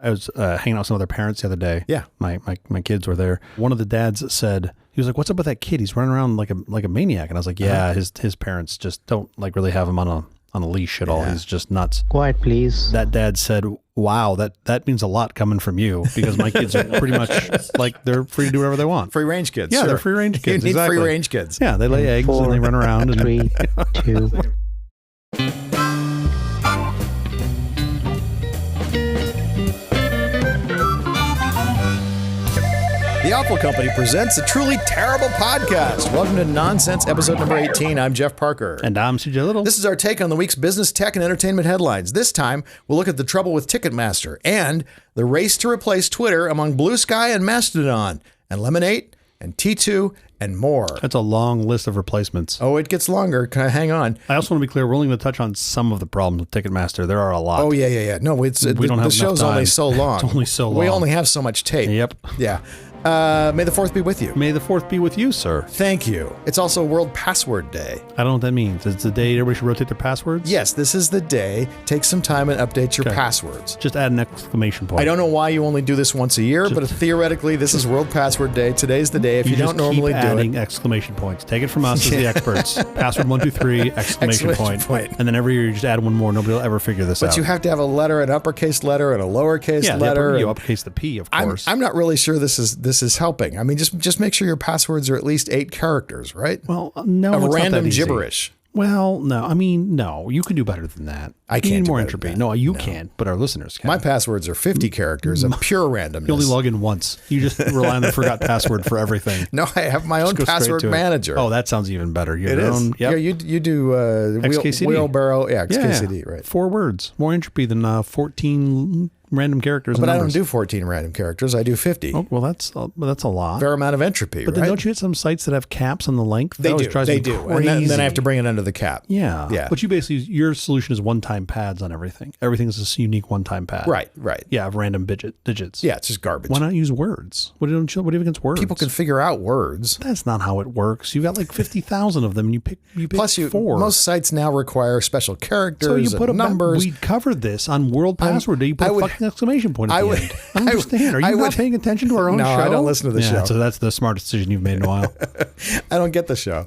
I was hanging out with some other parents the other day. Yeah. My kids were there. One of the dads said, he was like, what's up with that kid? He's running around like a maniac. And I was like, yeah, his parents just don't like really have him on a leash at all. He's just nuts. Quiet, please. That dad said, wow, that means a lot coming from you, because my kids are pretty much like, they're free to do whatever they want. Free range kids. Yeah, sure. they're free range kids. You need exactly. free range kids. Yeah, they lay eggs 4, and they run around. And 3, 2. The Awful Company presents a truly terrible podcast. Welcome to Nonsense, episode number 18. I'm Jeff Parker. And I'm CJ Little. This is our take on the week's business, tech, and entertainment headlines. This time, we'll look at the trouble with Ticketmaster and the race to replace Twitter among Blue Sky and Mastodon, and Lemonade, and T2, and more. That's a long list of replacements. Oh, it gets longer. Hang on. I also want to be clear, we're only going to touch on some of the problems with Ticketmaster. There are a lot. Oh, yeah. No, We don't have the enough show's time. only so long. It's only so long. We only have so much tape. Yep. Yeah. May the 4th be with you. May the 4th be with you, sir. Thank you. It's also World Password Day. I don't know what that means. It's the day everybody should rotate their passwords? Yes, this is the day. Take some time and update your Okay. passwords. Just add an exclamation point. I don't know why you only do this once a year, but theoretically, this is World Password Day. Today's the day. If you don't just keep normally do adding it, exclamation points. Take it from us as the experts. Password 123 exclamation point. And then every year you just add one more. Nobody will ever figure this out. but you have to have a letter, an uppercase letter, and a lowercase letter. You uppercase the P, of course. I'm not really sure this is helping. I mean, just make sure your passwords are at least 8 characters, right? Well, no, Of it's not random that easy. gibberish. Well, no. I mean, no. You can do better than that. I You can't need do more better entropy. than that. No, you can't, but our listeners can. My passwords are 50 characters of pure randomness. You only log in once. You just rely on the forgot password for everything. No, I have my own Go straight password to it. manager. Oh, that sounds even better. You have It your is. own. Yep. Yeah, you do XKCD. wheelbarrow. Yeah, Yeah, XKCD, right. 4 words. More entropy than 14 random characters. But and I don't numbers. do 14 random characters. I do 50. Oh, well, that's a lot. Fair amount of entropy, But right? then don't you get some sites that have caps on the length? That They always do. drives They me do. crazy. And then I have to bring it under the cap. Yeah. Yeah. But you basically, your solution is one-time pads on everything. Everything's a unique one-time pad. Right. Yeah, of random digits. Yeah, it's just garbage. Why not use words? What do you have against words? People can figure out words. That's not how it works. You got like 50,000 of them, and you pick Plus, 4. most sites now require special characters So you put and numbers. We covered this on World Password Day. You put I a would- fucking exclamation point at I the would- end. I don't understand. Are you I not would- paying attention to our own No, show? I don't listen to the show. So that's the smartest decision you've made in a while. I don't get the show.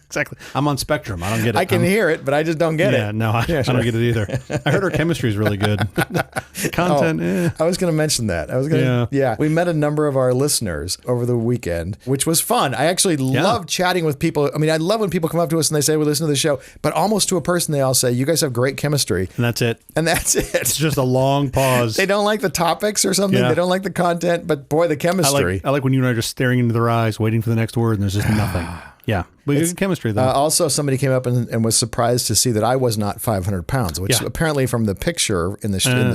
Exactly. I'm on Spectrum. I don't get it. I can hear it, but I just don't get Yeah, it. no, I don't get it either. I heard our chemistry is really good. The content, I was going to mention that. Yeah. We met a number of our listeners over the weekend, which was fun. I actually love chatting with people. I mean, I love when people come up to us and they say, we listen to the show, but almost to a person, they all say, you guys have great chemistry. And that's it. And that's It's it. just a long pause. They don't like the topics or something. Yeah. They don't like the content, but boy, the chemistry. I like when you and I are just staring into their eyes, waiting for the next word, and there's just nothing. Yeah. But good chemistry, though. Also, somebody came up and was surprised to see that I was not 500 pounds, which apparently from the picture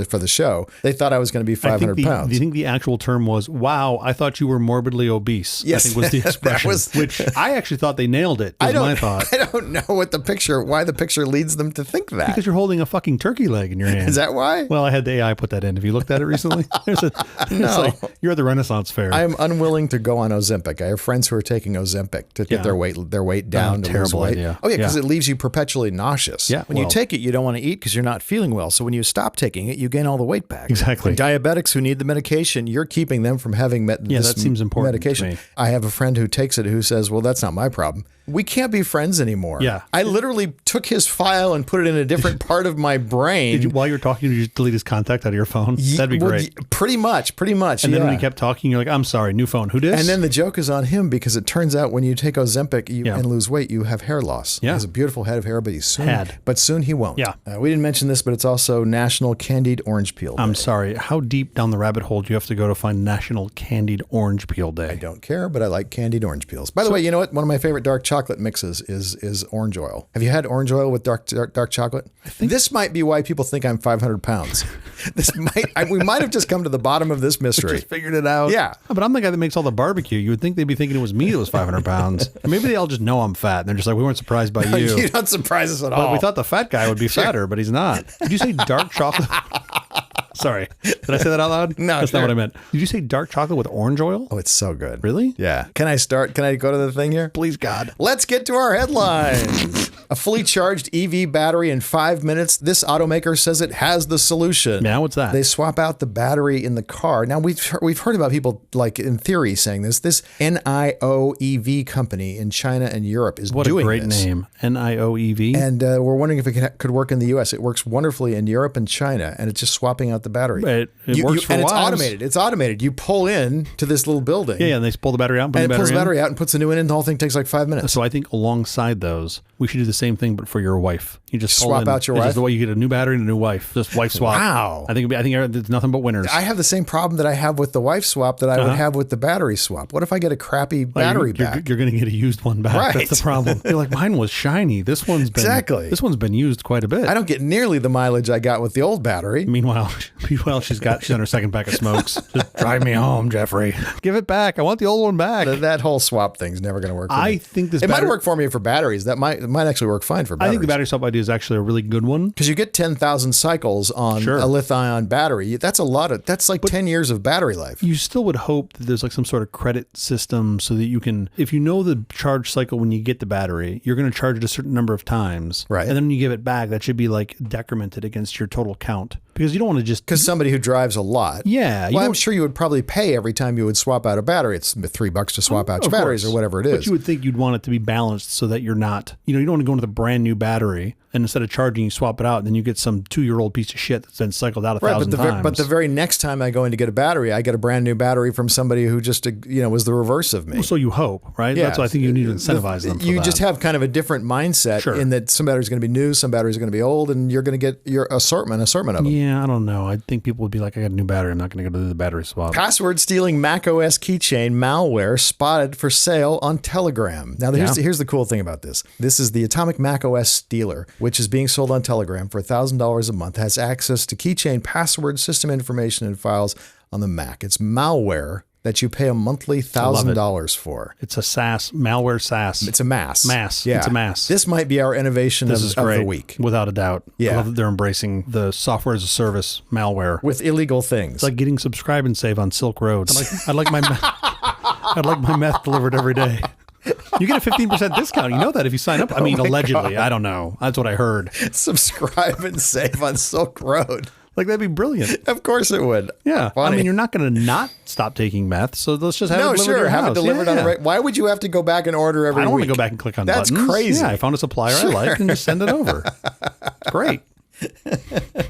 for the show, they thought I was going to be 500 pounds. Do you think the actual term was, wow, I thought you were morbidly obese? Yes, I think was the expression, which I actually thought they nailed it, was my thought. I don't know why the picture leads them to think that. Because you're holding a fucking turkey leg in your hand. Is that why? Well, I had the AI put that in. Have you looked at it recently? It's like, you're at the Renaissance Fair. I am unwilling to go on Ozempic. I have friends who are taking Ozempic to get their weight down. To lose terrible weight. idea. Oh yeah, because it leaves you perpetually nauseous. Yeah, When you take it, you don't want to eat because you're not feeling well. So when you stop taking it, you gain all the weight back. Exactly. And diabetics who need the medication, you're keeping them from having that seems important medication. to me. I have a friend who takes it who says, well, that's not my problem. We can't be friends anymore. Yeah. I literally took his file and put it in a different part of my brain. While you were talking, did you just delete his contact out of your phone? That'd be great. Pretty much. And then when he kept talking, you're like, I'm sorry, new phone. Who dis? And then the joke is on him because it turns out when you take Ozempic and lose weight, you have hair loss. Yeah. He has a beautiful head of hair, but soon he won't. Yeah. We didn't mention this, but it's also National Candied Orange Peel Day. I'm sorry. How deep down the rabbit hole do you have to go to find National Candied Orange Peel Day? I don't care, but I like candied orange peels. By the way, you know what? One of my favorite dark chocolate mixes is orange oil. Have you had orange oil with dark chocolate? This might be why people think I'm 500 pounds. We might have just come to the bottom of this mystery. Just figured it out. Yeah. But I'm the guy that makes all the barbecue. You would think they'd be thinking it was me that was 500 pounds. Or maybe they all just know I'm fat. And they're just like, we weren't surprised by you. You don't surprise us at But all. we thought the fat guy would be fatter, but he's not. Did you say dark chocolate? Sorry. Did I say that out loud? No, that's sure. not what I meant. Did you say dark chocolate with orange oil? Oh, it's so good. Really? Yeah. Can I start? Can I go to the thing here? Please, God. Let's get to our headlines. A fully charged EV battery in 5 minutes. This automaker says it has the solution. Yeah, what's that? They swap out the battery in the car. Now, we've heard about people, like in theory, saying this. This NIOEV company in China and Europe is What doing a great this. name. NIOEV. And we're wondering if it could work in the U.S. It works wonderfully in Europe and China, and it's just swapping out the battery. It works for and it's wives. automated. It's automated. You pull in to this little building. Yeah, and they pull the battery out and put And the it pulls the battery battery out and puts a new one in. The whole thing takes like 5 minutes. So I think alongside those, we should do the same thing, but for your wife. You just pull Swap in, out your it's wife? just the way you get a new battery and a new wife. Just wife swap. Wow. I think it's nothing but winners. I have the same problem that I have with the wife swap that I would have with the battery swap. What if I get a crappy battery back? You're going to get a used one back. Right. That's the problem. You're like, mine was shiny. This one's been used quite a bit. I don't get nearly the mileage I got with the old battery. Meanwhile, she's on her second pack of smokes. Just drive me home, Jeffrey. Give it back. I want the old one back. That whole swap thing's never going to work for me. I think it might work for me for batteries. It might actually work fine for batteries. I think the battery swap idea is actually a really good one. Because you get 10,000 cycles on a lithium battery. That's like 10 years of battery life. You still would hope that there's like some sort of credit system so that you can, if you know the charge cycle when you get the battery, you're going to charge it a certain number of times. Right. And then when you give it back, that should be like decremented against your total count. Because you don't want to just... Because somebody who drives a lot. Yeah. Well, I'm sure you would probably pay every time you would swap out a battery. It's $3 to swap out your batteries or whatever it is. But you would think you'd want it to be balanced so that you're not, you don't want to go into the brand new battery and instead of charging, you swap it out and then you get some 2-year-old piece of shit that's been cycled out 1,000 times. But the very next time I go in to get a battery, I get a brand new battery from somebody who just, was the reverse of me. Well, so you hope, right? Yeah, that's why I think you need to incentivize them for You that. just have kind of a different mindset in that some batteries are going to be new, some batteries are going to be old, and you're going to get your assortment of them. Yeah, I don't know. I think people would be like, I got a new battery. I'm not going to go to the battery swap. Password stealing macOS keychain malware spotted for sale on Telegram. Now, here's the cool thing about this. This is the Atomic macOS Stealer, which is being sold on Telegram for $1,000 a month, has access to keychain password, system information, and files on the Mac. It's malware that you pay a monthly $1,000 for. It's a SaaS, malware SaaS. It's a mass. Yeah. It's a mass. This might be our innovation of the week. Without a doubt. Yeah. I love that they're embracing the software as a service malware. With illegal things. It's like getting subscribe and save on Silk Road. I'd like my meth delivered every day. You get a 15% discount. You know that if you sign up. I mean, allegedly. God. I don't know. That's what I heard. Subscribe and save on Silk Road. Like, that'd be brilliant. Of course it would. Yeah. Funny. I mean, you're not going to not stop taking meth, so let's just have it delivered to your house. Have it delivered on a Why would you have to go back and order every week? I don't want to go back and click on buttons. That's crazy. Yeah, I found a supplier I like and just send it over. It's great.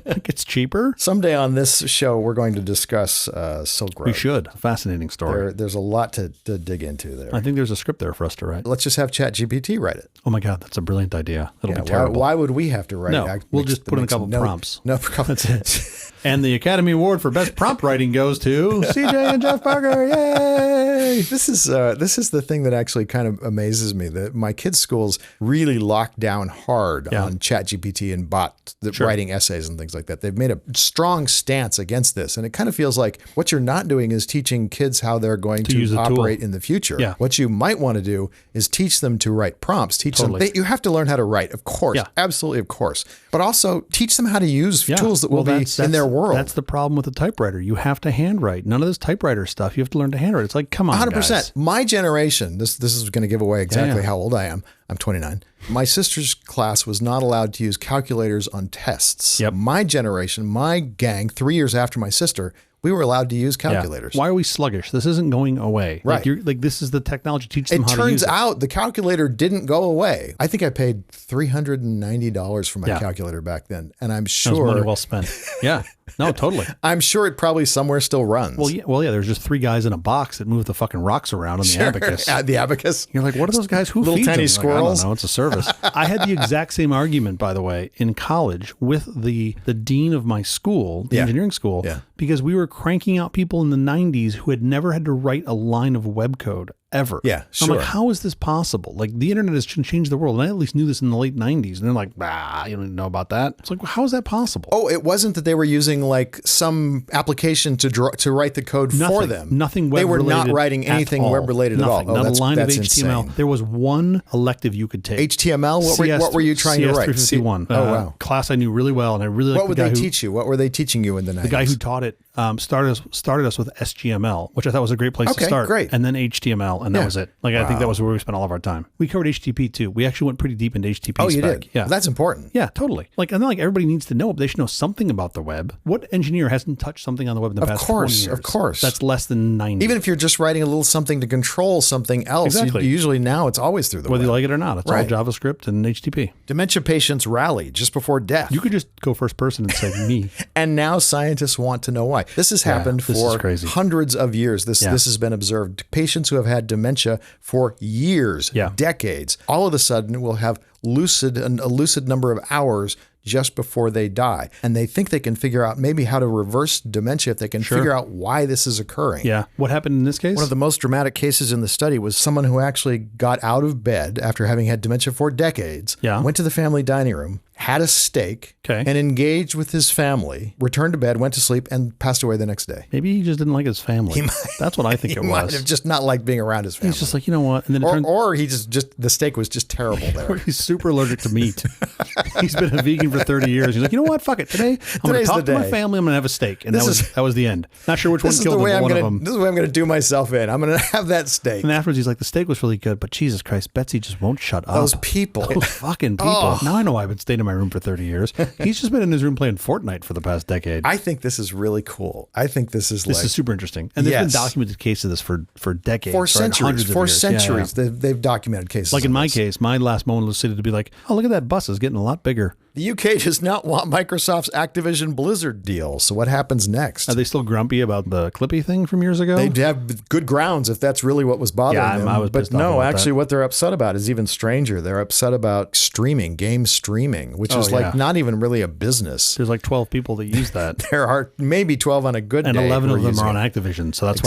It's cheaper. Someday on this show, we're going to discuss Silk Road. We should. Fascinating story. There's a lot to dig into there. I think there's a script there for us to write. Let's just have ChatGPT write it. Oh my God, that's a brilliant idea. It'll be terrible. Why would we have to write it? We'll just put in a couple prompts. No, that's it. And the Academy Award for Best Prompt Writing goes to CJ and Jeff Parker. Yay! This is the thing that actually kind of amazes me. That my kids' schools really locked down hard on ChatGPT and bot writing essays and things like that. They've made a strong stance against this, and it kind of feels like what you're not doing is teaching kids how they're going to operate in the future. Yeah. What you might want to do is teach them to write prompts. Teach them. You have to learn how to write, of course, absolutely, of course, but also teach them how to use tools that will be in their world. That's the problem with the typewriter. You have to handwrite. None of this typewriter stuff. You have to learn to handwrite. It's like, come on, 100%. Guys. My generation, this is going to give away exactly how old I am. I'm 29. My sister's class was not allowed to use calculators on tests. Yep. My generation, my gang, 3 years after my sister, we were allowed to use calculators. Why are we sluggish? This isn't going away. Right. Like this is the technology. Teach them how to use it. It turns out the calculator didn't go away. I think I paid $390 for my calculator back then. And I'm sure. That was money well spent. Yeah. No, totally. I'm sure it probably somewhere still runs. Well, yeah. There's just 3 guys in a box that move the fucking rocks around on the abacus. The abacus. You're like, what are those guys? Who little feeds tiny them? squirrels? Like, I don't know. It's a service. I had the exact same argument, by the way, in college with the dean of my school, the engineering school, because we were cranking out people in the 90s who had never had to write a line of web code ever. Yeah, I'm like, sure. how is this possible? Like, the internet has changed the world. And I at least knew this in the late 90s. And they're like, you don't know about that. It's like, well, how is that possible? Oh, it wasn't that they were using like some application to write the code for them. Nothing web They were related not writing anything web related at all. Not a line of HTML. Insane. There was one elective you could take. HTML? What were you trying to write? CS351. Oh, wow. Class I knew really well, and I really liked What would they teach you? What were they teaching you in the 90s? The guy who taught it started us with SGML, which I thought was a great place to start. Great. And then HTML, and that was it. Like, I think that was where we spent all of our time. We covered HTTP too. We actually went pretty deep into HTTP. Oh, you spec. did? Yeah. Well, that's important. Yeah, totally. Like, and then like everybody needs to know, they should know something about the web. What engineer hasn't touched something on the web in the past 20 years? Of course. That's less than 90. Even if you're just writing a little something to control something else, Exactly. usually now it's always through the whether web. you like it or not, it's Right. all JavaScript and HTTP. Dementia patients rally just before death. You could just go first person and say me. And now scientists want to know why. This has happened this is for crazy. hundreds of years. This has been observed. Patients who have had dementia for years, decades, all of a sudden will have a lucid number of hours just before they die. And they think they can figure out maybe how to reverse dementia if they can figure out why this is occurring. Yeah. What happened in this case? One of the most dramatic cases in the study was someone who actually got out of bed after having had dementia for decades, went to the family dining room, had a steak, and engaged with his family, returned to bed, went to sleep, and passed away the next day. Maybe he just didn't like his family. That's what I think it was. He might have just not liked being around his family. He's just like, you know what? And then or he just the steak was just terrible there. He's super allergic to meat. He's been a vegan for 30 years. He's like, you know what? Fuck it. Today, I'm going to talk to my family. I'm going to have a steak. And that was the end. Not sure which one killed him, but one of them. This is the way I'm going to do myself in. I'm going to have that steak. And afterwards, he's like, the steak was really good, but Jesus Christ, Betsy just won't shut up. Those people. Those fucking people. Now I know I've been staying in my room for 30 years. He's just been in his room playing Fortnite for the past decade. I think this is really cool. I think this is super interesting. And there's been documented cases of this for decades. For centuries. For centuries. Yeah. They've documented cases. Like in my case, my last moment was to be like, oh, look at that bus is getting a lot bigger. The UK does not want Microsoft's Activision Blizzard deal. So what happens next? Are they still grumpy about the Clippy thing from years ago? They have good grounds if that's really what was bothering them. I was but no, actually what they're upset about is even stranger. They're upset about streaming, game streaming, which is like not even really a business. There's like 12 people that use that. There are maybe 12 on a good day. And 11 of them are on Activision. So that's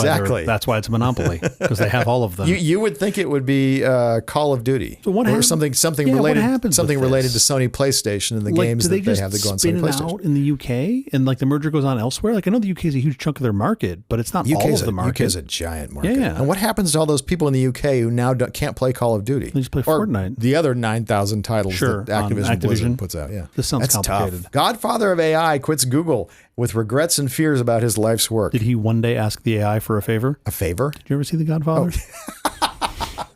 why it's a monopoly, because they have all of them. You would think it would be Call of Duty or something related to Sony PlayStation and the games that they have that go on Sony PlayStation. Spin it out in the UK and like the merger goes on elsewhere? Like I know the UK is a huge chunk of their market, but it's not all of the market. UK is a giant market. Yeah. And what happens to all those people in the UK who now can't play Call of Duty? They just play Fortnite. The other 9,000 titles that Activision Blizzard puts out. Yeah. This sounds complicated. Tough. Godfather of AI quits Google with regrets and fears about his life's work. Did he one day ask the AI for a favor? A favor? Did you ever see The Godfather?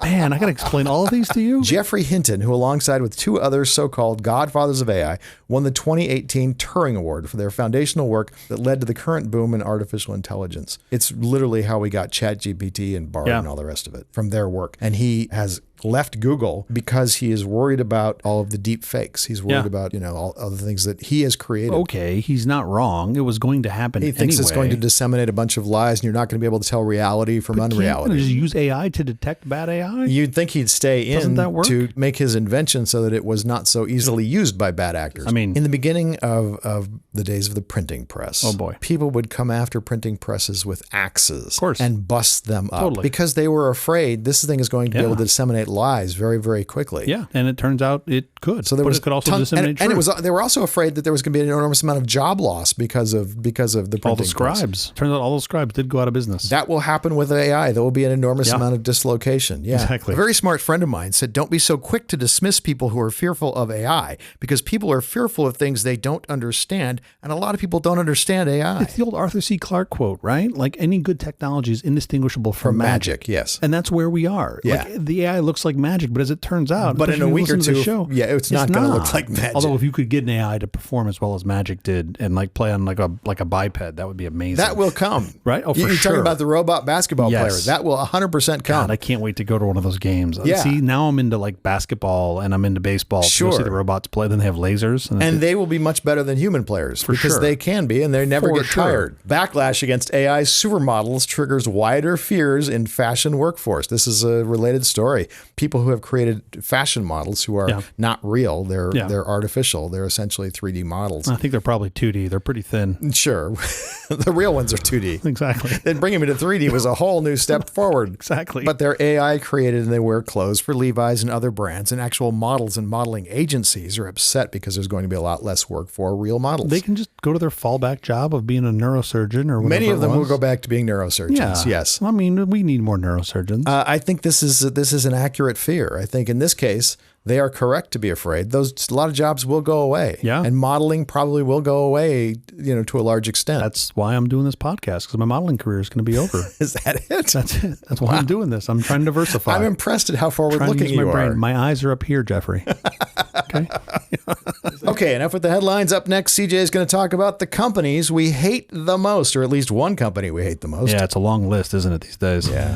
Man, I got to explain all of these to you. Geoffrey Hinton, who alongside with two other so-called godfathers of AI, won the 2018 Turing Award for their foundational work that led to the current boom in artificial intelligence. It's literally how we got ChatGPT and Bard and all the rest of it from their work. And he has left Google because he is worried about all of the deep fakes. He's worried about, all other things that he has created. Okay, he's not wrong. It was going to happen anyway. He thinks it's going to disseminate a bunch of lies and you're not going to be able to tell reality from unreality. Can't just use AI to detect bad AI? You'd think he'd stay in to make his invention so that it was not so easily used by bad actors. I mean, in the beginning of the days of the printing press, people would come after printing presses with axes and bust them up because they were afraid this thing is going to be able to disseminate lies very, very quickly. Yeah, and it turns out it could. So it could also disseminate truth. And they were also afraid that there was going to be an enormous amount of job loss because of the printing all the scribes. Press. Turns out all those scribes did go out of business. That will happen with AI. There will be an enormous amount of dislocation. Yeah, exactly. A very smart friend of mine said, "Don't be so quick to dismiss people who are fearful of AI because people are fearful of things they don't understand, and a lot of people don't understand AI." It's the old Arthur C. Clarke quote, right? Like any good technology is indistinguishable from magic. Yes, and that's where we are. Yeah. Like the AI looks like magic, but as it turns out, but in a week or two, it's not going to look like magic. Although if you could get an AI to perform as well as magic did and like play on like a biped, that would be amazing. That will come, right? Oh, for You're talking about the robot basketball players. That will 100% come. God, I can't wait to go to one of those games. Yeah. See, now I'm into like basketball and I'm into baseball. Sure. To see the robots play. Then they have lasers, and they will be much better than human players because they can be, and they never get tired. Backlash against AI supermodels triggers wider fears in fashion workforce. This is a related story. people who have created fashion models who are not real. They're artificial. They're essentially 3D models. I think they're probably 2D. They're pretty thin. Sure. The real ones are 2D. Exactly. Then bringing them into 3D was a whole new step forward. Exactly. But they're AI created and they wear clothes for Levi's and other brands, and actual models and modeling agencies are upset because there's going to be a lot less work for real models. They can just go to their fallback job of being a neurosurgeon or whatever. Many of them will go back to being neurosurgeons. Yes. I mean, we need more neurosurgeons. I think this is an accurate fear. I think in this case, they are correct to be afraid. A lot of jobs will go away. Yeah. And modeling probably will go away, to a large extent. That's why I'm doing this podcast, because my modeling career is going to be over. Is that it? That's it. That's why I'm doing this. I'm trying to diversify. I'm impressed at how forward-looking you are. My eyes are up here, Jeffrey. Okay. Okay, enough with the headlines. Up next, CJ is going to talk about the companies we hate the most, or at least one company we hate the most. Yeah, it's a long list, isn't it, these days? Yeah.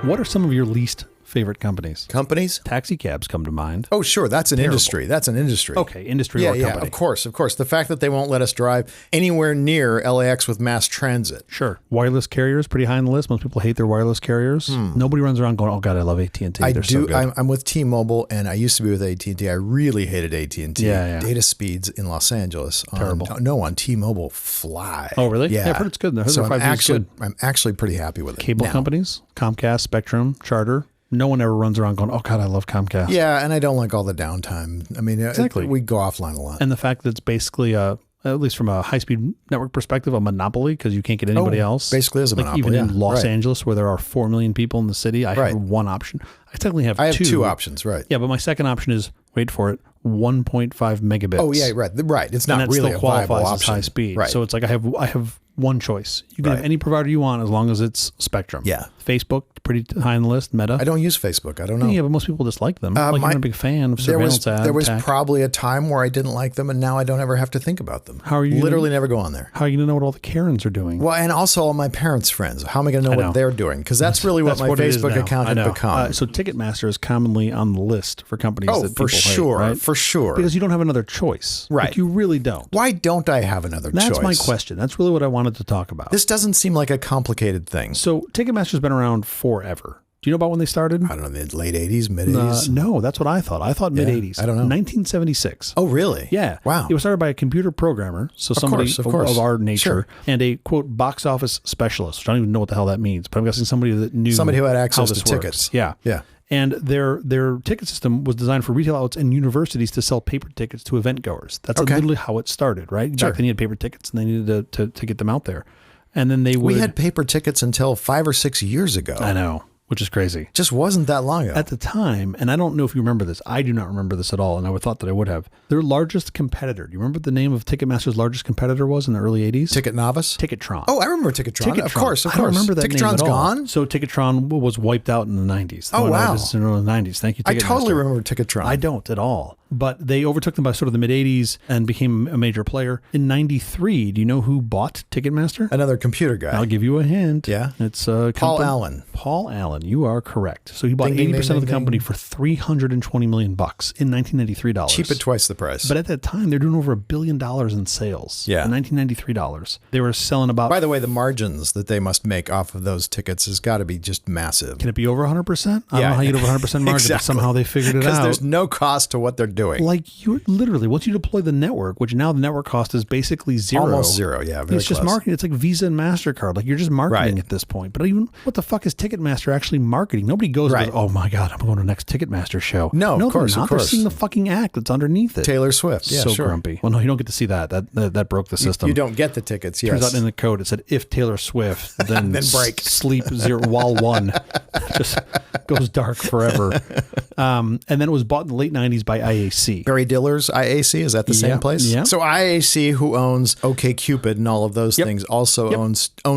What are some of your least favorite companies? Companies? Taxi cabs come to mind. Oh, sure. That's an industry. That's an industry. Okay, industry or company. Of course. The fact that they won't let us drive anywhere near LAX with mass transit. Sure. Wireless carriers, pretty high on the list. Most people hate their wireless carriers. Nobody runs around going, oh, God, I love AT&T. They're so good. I'm with T-Mobile, and I used to be with AT&T. I really hated AT&T. Yeah. Data speeds in Los Angeles. Terrible. On T-Mobile fly. Oh, really? Yeah. I've heard it's good. I'm actually pretty happy with it. Cable companies, Comcast, Spectrum, Charter. No one ever runs around going, oh, God, I love Comcast. Yeah, and I don't like all the downtime. I mean, exactly. We go offline a lot. And the fact that it's basically, at least from a high-speed network perspective, a monopoly because you can't get anybody else. Basically is a monopoly. Even in Los Angeles, where there are 4 million people in the city, I have one option. I technically have two. I have two options, right. Yeah, but my second option is, wait for it, 1.5 megabits. Oh, yeah, right. It's not really a viable option. As high speed. Right. So it's like I have one choice. You can have any provider you want as long as it's Spectrum. Yeah. Facebook, pretty high on the list. Meta. I don't use Facebook. I don't know. Yeah, but most people dislike them. You're not a big fan of surveillance ads. There was probably a time where I didn't like them, and now I don't ever have to think about them. How are you? Literally never go on there. How are you going to know what all the Karens are doing? Well, and also all my parents' friends. How am I going to know what they're doing? Because that's really what my Facebook account had become. So Ticketmaster is commonly on the list for companies that people hate, right? For sure. Because you don't have another choice. Right. Like you really don't. Why don't I have another choice? That's my question. That's really what I wanted to talk about. This doesn't seem like a complicated thing. So Ticketmaster's been around forever. Do you know about when they started? I don't know, the late 80s, mid 80s? No, that's what I thought. I thought mid 80s. I don't know. 1976. Oh, really? Yeah. Wow. It was started by a computer programmer, so somebody of our nature, and a, quote, box office specialist, which I don't even know what the hell that means, but I'm guessing somebody that knew somebody who had access to tickets. Yeah. Yeah. And their ticket system was designed for retail outlets and universities to sell paper tickets to event goers. That's literally how it started, right? Back then you had paper tickets, and they needed to get them out there. And then we had paper tickets until 5 or 6 years ago. I know, which is crazy. Just wasn't that long ago. At the time, and I don't know if you remember this. I do not remember this at all, and I would thought that I would have. Their largest competitor. Do you remember what the name of Ticketmaster's largest competitor was in the early 80s? Ticket Novice? Ticketron. Oh, I remember Ticketron. Of course. I don't remember that name at all. Gone? So Ticketron was wiped out in the 90s. Oh, wow. In the early 90s. Thank you, Ticketmaster. I totally remember Ticketron. I don't at all. But they overtook them by sort of the mid-'80s and became a major player. In 93, do you know who bought Ticketmaster? Another computer guy. I'll give you a hint. Yeah. It's Paul Allen. Paul Allen. You are correct. So he bought 80% of the company for $320 million in 1993 dollars. Cheap at twice the price. But at that time, they're doing over $1 billion in sales. Yeah. In 1993 dollars. They were selling about... By the way, the margins that they must make off of those tickets has got to be just massive. Can it be over 100%? I don't know how you get over 100% margin, exactly. But somehow they figured it out. Because there's no cost to what they're doing. Like you literally, once you deploy the network, which now the network cost is basically zero. Almost zero, yeah. Very it's just marketing. It's like Visa and MasterCard. Like you're just marketing at this point. But even what the fuck is Ticketmaster actually marketing? Nobody goes, and goes, oh my God, I'm going to the next Ticketmaster show. No, of course. They're seeing the fucking act that's underneath it. Taylor Swift. Yeah, so grumpy. Well, no, you don't get to see that. That broke the system. You don't get the tickets, yes. Turns out in the code it said, if Taylor Swift, then, break. Sleep zero, wall one. Just goes dark forever. And then it was bought in the late 90s by IAC. Barry Diller's IAC, is that the same place? Yeah. So IAC, who owns OkCupid and all of those things, also own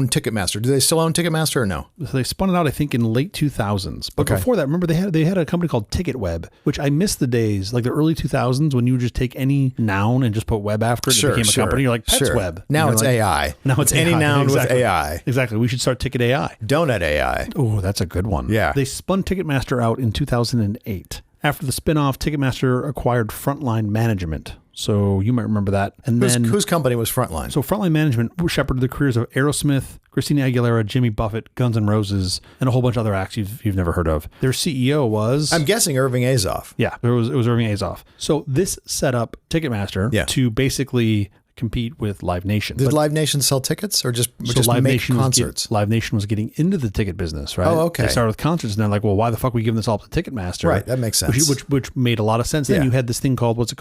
Ticketmaster. Do they still own Ticketmaster or no? So they spun it out, I think, in late 2000s. But before that, remember they had a company called TicketWeb, which I miss the days, like the early 2000s, when you would just take any noun and just put web after it. It became a company. You're like, PetsWeb. Now it's AI. Now it's any AI. noun with AI. Exactly. We should start Ticket AI. Donut AI. Oh, that's a good one. Yeah. They spun Ticketmaster out in 2008. After the spinoff, Ticketmaster acquired Frontline Management. So you might remember that. And whose company was Frontline? So Frontline Management shepherded the careers of Aerosmith, Christina Aguilera, Jimmy Buffett, Guns N' Roses, and a whole bunch of other acts you've never heard of. Their CEO was... I'm guessing Irving Azoff. Yeah, it was Irving Azoff. So this set up Ticketmaster to basically compete with Live Nation. Did Live Nation sell tickets or just Live make Nation concerts? Live Nation was getting into the ticket business, right? Oh, okay. They started with concerts and they're like, well, why the fuck are we giving this all to Ticketmaster? Right, that makes sense. Which made a lot of sense. Then you had this thing called,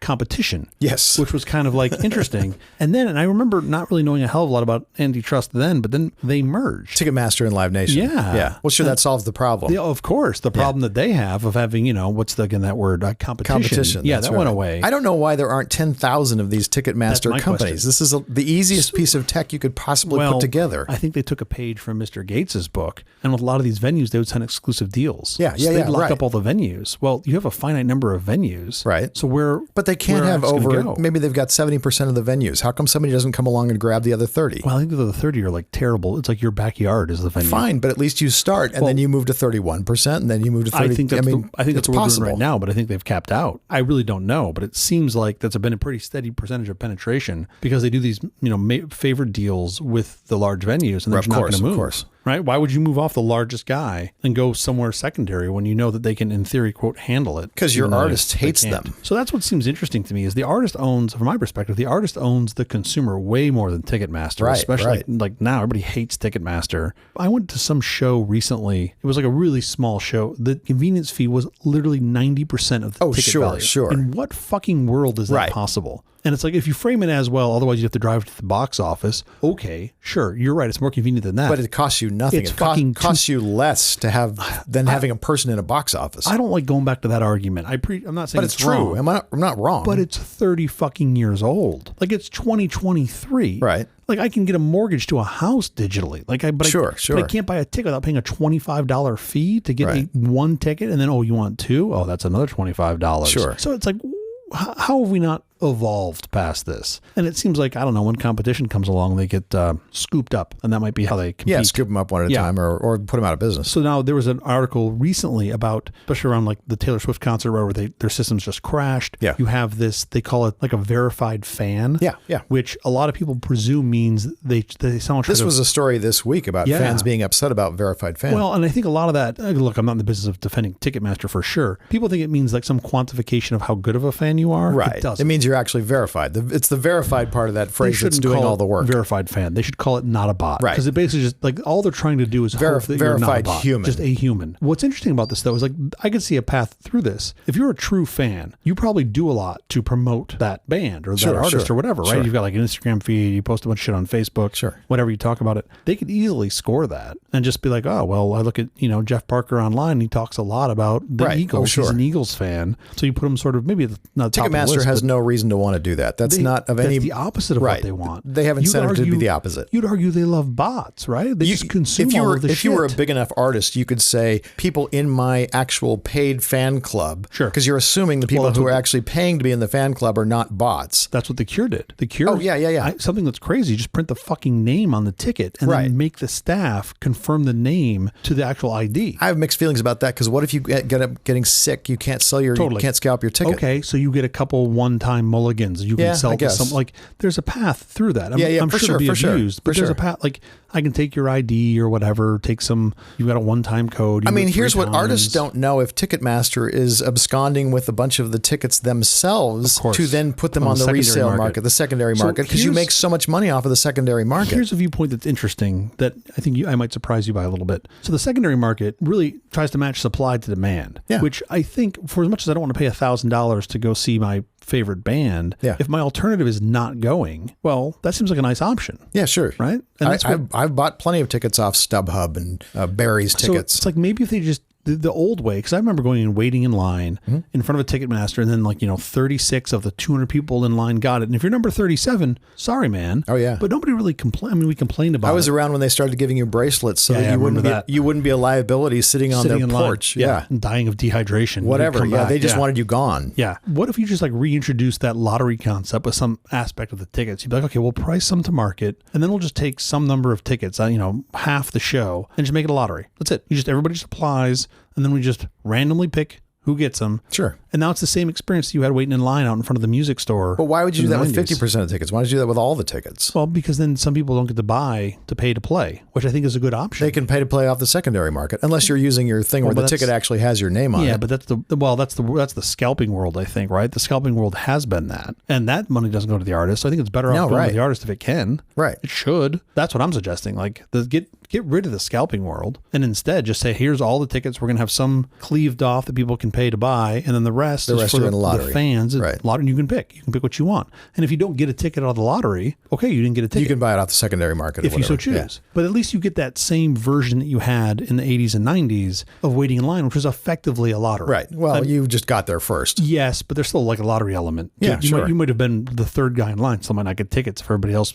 competition. Yes. Which was kind of like interesting. And I remember not really knowing a hell of a lot about antitrust then, but then they merged. Ticketmaster and Live Nation. Yeah. Yeah. Well, sure, that solves the problem. Yeah, of course. The problem that they have of having, that word? Competition. Yeah, that went away. I don't know why there aren't 10,000 of these Ticketmaster companies. This is the easiest piece of tech you could possibly put together. I think they took a page from Mr. Gates's book, and with a lot of these venues, they would sign exclusive deals. They'd lock up all the venues. Well, you have a finite number of venues, right? So but they can't have maybe they've got 70% of the venues. How come somebody doesn't come along and grab the other 30? Well, I think the 30 are like terrible. It's like your backyard is the venue. Fine, but at least you start, and then you move to 31%, and then you move to 30%. I think that's what we're doing right now, but I think they've capped out. I really don't know, but it seems like that's been a pretty steady percentage of penetration because they do these favored deals with the large venues, and they're just not going to move. Of course. Right? Why would you move off the largest guy and go somewhere secondary when you know that they can, in theory, quote, handle it? Because your artist hates them. So that's what seems interesting to me is the artist owns, from my perspective, the artist owns the consumer way more than Ticketmaster. Right, especially like now, everybody hates Ticketmaster. I went to some show recently. It was like a really small show. The convenience fee was literally 90% of the ticket value. Sure. In what fucking world is that possible? And it's like, if you frame it as, well, otherwise you have to drive to the box office. Okay, sure, you're right. It's more convenient than that. But it costs you nothing. It costs you less to have than having a person in a box office. I don't like going back to that argument. I'm not saying it's true. Wrong. I'm not wrong. But it's 30 fucking years old. Like, it's 2023. Right. Like, I can get a mortgage to a house digitally. But I can't buy a ticket without paying a $25 fee to get one ticket. And then, you want two? Oh, that's another $25. Sure. So it's like, how have we not evolved past this? And it seems like, I don't know, when competition comes along, they get scooped up, and that might be how they compete. Yeah, scoop them up one at a time or put them out of business. So now there was an article recently about, especially around like the Taylor Swift concert where their systems just crashed. Yeah. You have this, they call it like a verified fan. Yeah, yeah. Which a lot of people presume means someone This was a story this week about fans being upset about verified fan. Well, and I think a lot of that, look, I'm not in the business of defending Ticketmaster for sure. People think it means like some quantification of how good of a fan you are. Right. It means you're actually verified. It's the verified part of that phrase that's doing all the work. Verified fan. They should call it not a bot. Right. Because it basically just like all they're trying to do is hope that you're not a bot. Human. Just a human. What's interesting about this though is like I could see a path through this. If you're a true fan, you probably do a lot to promote that band or that artist or whatever, right? You've got like an Instagram feed, you post a bunch of shit on Facebook, whatever you talk about it. They could easily score that and just be like, oh, well, I look at, Jeff Parker online and he talks a lot about the Eagles. He's an Eagles fan. So you put him sort of maybe not top of the list. Ticketmaster has no reason to want to do that. That's not of any... That's the opposite of what they want. They have incentive to be the opposite. You'd argue they love bots, right? They just consume all of the shit. If you were a big enough artist, you could say people in my actual paid fan club. Sure. Because you're assuming the people who are actually paying to be in the fan club are not bots. That's what The Cure did. The Cure... Oh, yeah. Something that's crazy. You just print the fucking name on the ticket and then make the staff confirm the name to the actual ID. I have mixed feelings about that because what if you get up getting sick? You can't sell you can't scalp your ticket. Okay, so you get a couple one-time mulligans. You can sell to some, like, there's a path through that. I'm sure it'll be abused, but there's a path, like, I can take your ID or whatever, you've got a one-time code. I mean, here's what artists don't know. If Ticketmaster is absconding with a bunch of the tickets themselves to then put them on the resale market, the secondary market, because you make so much money off of the secondary market. Here's a viewpoint that's interesting that I think I might surprise you by a little bit. So the secondary market really tries to match supply to demand, which I think, for as much as I don't want to pay $1,000 to go see my favorite band, if my alternative is not going, well, that seems like a nice option. Yeah, sure. Right? And I've bought plenty of tickets off StubHub and Barry's tickets. So it's like maybe if they just the old way, because I remember going and waiting in line in front of a Ticketmaster, and then 36 of the 200 people in line got it. And if you're number 37, sorry, man. Oh yeah. But nobody really complained. I mean, we complained about it. I was around when they started giving you bracelets so that you wouldn't be a liability sitting on their porch. Yeah. And dying of dehydration. Whatever. Yeah. They just wanted you gone. Yeah. What if you just reintroduce that lottery concept with some aspect of the tickets? You'd be like, okay, we'll price some to market, and then we'll just take some number of tickets, half the show, and just make it a lottery. That's it. Everybody just applies. And then we just randomly pick who gets them. Sure. And now it's the same experience you had waiting in line out in front of the music store. But why would you do that with 50% of tickets? Why don't you do that with all the tickets? Well, because then some people don't get to buy to pay to play, which I think is a good option. They can pay to play off the secondary market, unless you're using your thing where the ticket actually has your name on it. Yeah, but that's the scalping world, I think, right? The scalping world has been that. And that money doesn't go to the artist. I think it's better off going to the artist if it can. Right. It should. That's what I'm suggesting. Like, get rid of the scalping world and instead just say, here's all the tickets. We're going to have some cleaved off that people can pay to buy. And then the rest is for the fans. Right. Lottery, you can pick. You can pick what you want. And if you don't get a ticket out of the lottery, okay, you didn't get a ticket. You can buy it off the secondary market if you so choose. Yeah. But at least you get that same version that you had in the 80s and 90s of waiting in line, which was effectively a lottery. Right. Well, you just got there first. Yes, but there's still like a lottery element. Yeah, you might have been the third guy in line. Someone might not get tickets if everybody else,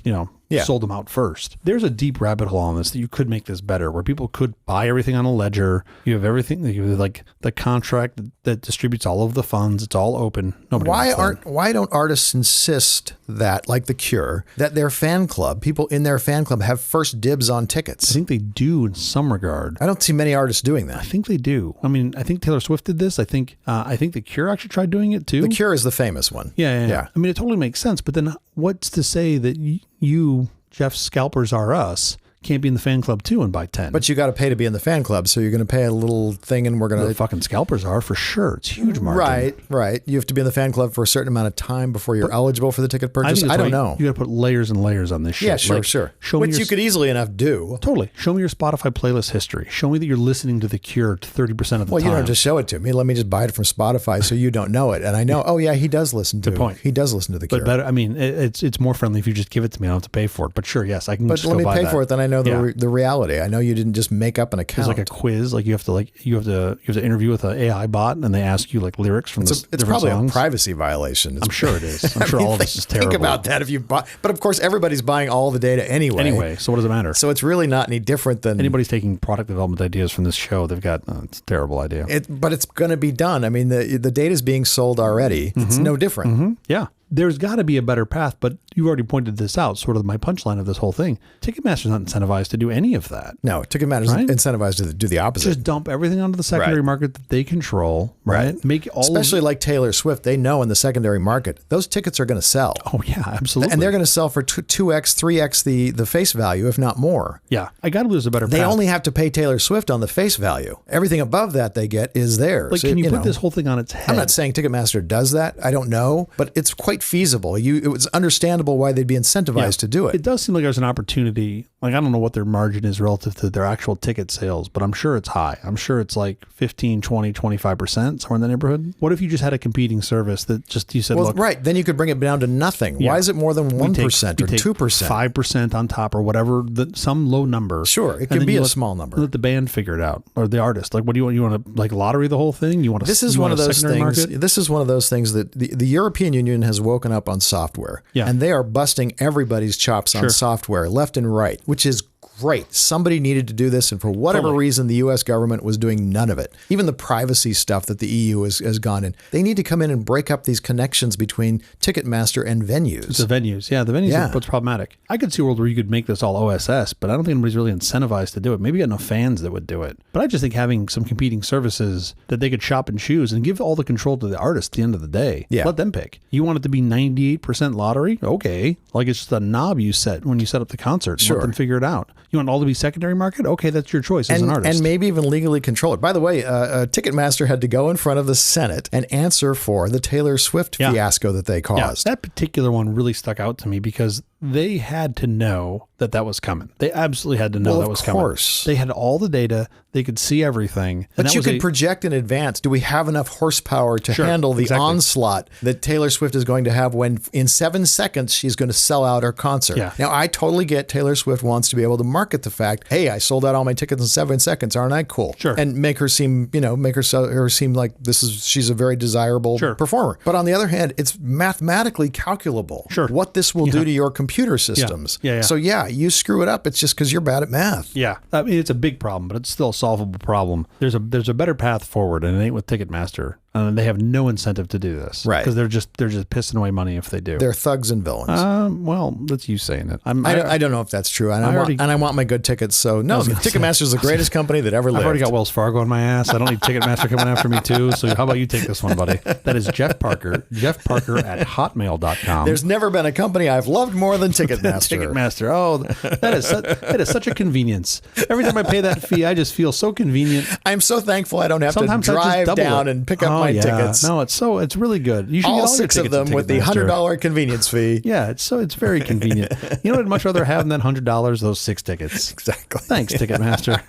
sold them out first. There's a deep rabbit hole on this that you could make this better, where people could buy everything on a ledger. You have everything, you have like the contract that distributes all of the funds. It's all open. Why don't artists insist that, like The Cure, that their fan club, people in their fan club have first dibs on tickets? I think they do in some regard. I don't see many artists doing that. I think they do. I mean, I think Taylor Swift did this. I think The Cure actually tried doing it too. The Cure is the famous one. Yeah. I mean, it totally makes sense. But then what's to say that you, Jeff Scalpers R Us, can't be in the fan club too and buy 10. But you got to pay to be in the fan club. So you're going to pay a little thing and we're going to... The fucking scalpers are for sure. It's huge margin. Right. You have to be in the fan club for a certain amount of time before you're eligible for the ticket purchase. I don't know. You got to put layers and layers on this shit. Yeah, sure. Which you could easily enough do. Totally. Show me your Spotify playlist history. Show me that you're listening to The Cure 30% of the time. Well, you don't have to show it to me. Let me just buy it from Spotify so you don't know it. And I know, he does listen to it. Good point. He does listen to The Cure. But better, I mean, it's more friendly if you just give it to me. I don't have to pay for it. But sure, yes, I can just go buy that. But let me pay for it, then I know the reality. I know you didn't just make up an account. There's like a quiz, like you have to interview with an AI bot, and they ask you like lyrics from the different songs. It's probably a privacy violation. I'm sure it is. I'm sure all of this is terrible. Think about that if you buy, but of course everybody's buying all the data anyway. So what does it matter? So it's really not any different than anybody's taking product development ideas from this show. They've got it's a terrible idea. But it's going to be done. I mean, the data is being sold already. It's no different. Yeah. There's got to be a better path, but you already pointed this out, sort of my punchline of this whole thing. Ticketmaster's not incentivized to do any of that. No, Ticketmaster's incentivized to do the opposite. Just dump everything onto the secondary market that they control, right? Make especially like Taylor Swift, they know in the secondary market, those tickets are going to sell. Oh, yeah, absolutely. And they're going to sell for 2x, 3x the face value, if not more. Yeah, I got to lose a better path. They only have to pay Taylor Swift on the face value. Everything above that they get is theirs. Like, can you put this whole thing on its head? I'm not saying Ticketmaster does that. I don't know, but it's quite feasible. It was understandable why they'd be incentivized to do it. It does seem like there's an opportunity. Like, I don't know what their margin is relative to their actual ticket sales, but I'm sure it's high. I'm sure it's like 15, 20, 25%, somewhere in the neighborhood. What if you just had a competing service that just, you said, look. Right. Then you could bring it down to nothing. Yeah. Why is it more than 1% or 2%? 5% on top or whatever, some low number. Sure. It can be a small number. Let the band figure it out, or the artist. Like, what do you want? You want to like lottery the whole thing? You want to? This is one of those things. This is one of those things that the European Union has woken up on software. Yeah. And they are busting everybody's chops on software left and right, which is great. Somebody needed to do this, and for whatever reason, the U.S. government was doing none of it. Even the privacy stuff that the EU has gone in. They need to come in and break up these connections between Ticketmaster and venues. The venues. Yeah, the venues are what's problematic. I could see a world where you could make this all OSS, but I don't think anybody's really incentivized to do it. Maybe you got enough fans that would do it. But I just think having some competing services that they could shop and choose and give all the control to the artist at the end of the day. Yeah. Let them pick. You want it to be 98% lottery? Okay. Like, it's just a knob you set when you set up the concert. Let them figure it out. You want all to be secondary market? Okay, that's your choice as an artist. And maybe even legally control it. By the way, Ticketmaster had to go in front of the Senate and answer for the Taylor Swift fiasco that they caused. Yeah, that particular one really stuck out to me because they had to know that was coming. They absolutely had to know that was coming. Of course. They had all the data. They could see everything. But you can project in advance. Do we have enough horsepower to handle the onslaught that Taylor Swift is going to have when in 7 seconds she's going to sell out her concert? Yeah. Now, I totally get Taylor Swift wants to be able to market the fact, hey, I sold out all my tickets in 7 seconds. Aren't I cool? Sure. And make her seem, make her seem like she's a very desirable performer. But on the other hand, it's mathematically calculable what this will do to your computer systems. Yeah. So you screw it up. It's just because you're bad at math. Yeah. I mean, it's a big problem, but it's still a solvable problem. There's a better path forward, and it ain't with Ticketmaster. They have no incentive to do this. Right. Because they're just pissing away money if they do. They're thugs and villains. Well, that's you saying it. I don't know if that's true. And I want my good tickets. So no, Ticketmaster is the greatest company that ever lived. I've already got Wells Fargo on my ass. I don't need Ticketmaster coming after me too. So how about you take this one, buddy? That is Jeff Parker at hotmail.com. There's never been a company I've loved more than Ticketmaster. Ticketmaster. Oh, that is such a convenience. Every time I pay that fee, I just feel so convenient. I'm so thankful I don't have to drive down and pick up my tickets. No, it's really good. You should all get all 6 of them with the $100 convenience fee. Yeah, it's very convenient. You know what I'd much rather have than that $100? Those 6 tickets. Exactly. Thanks, Ticketmaster.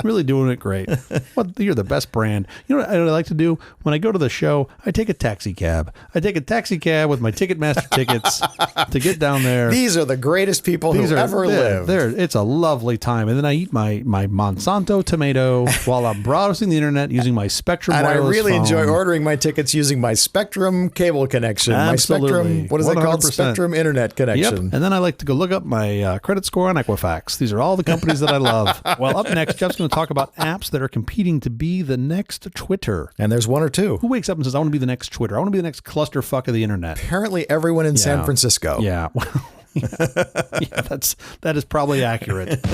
Really doing it great. Well, you're the best brand. You know what I like to do? When I go to the show, I take a taxi cab. I take a taxi cab with my Ticketmaster tickets to get down there. These are the greatest people who ever lived. It's a lovely time. And then I eat my Monsanto tomato while I'm browsing the internet using my Spectrum wireless phone. And I really enjoy ordering my tickets using my Spectrum cable connection. Absolutely. My Spectrum, what is it called? Spectrum internet connection. Yep. And then I like to go look up my credit score on Equifax. These are all the companies that I love. Well, up next, Jeff's going to talk about apps that are competing to be the next Twitter. And there's one or two. Who wakes up and says, I want to be the next Twitter. I want to be the next clusterfuck of the internet. Apparently everyone in San Francisco. Yeah. That is probably accurate.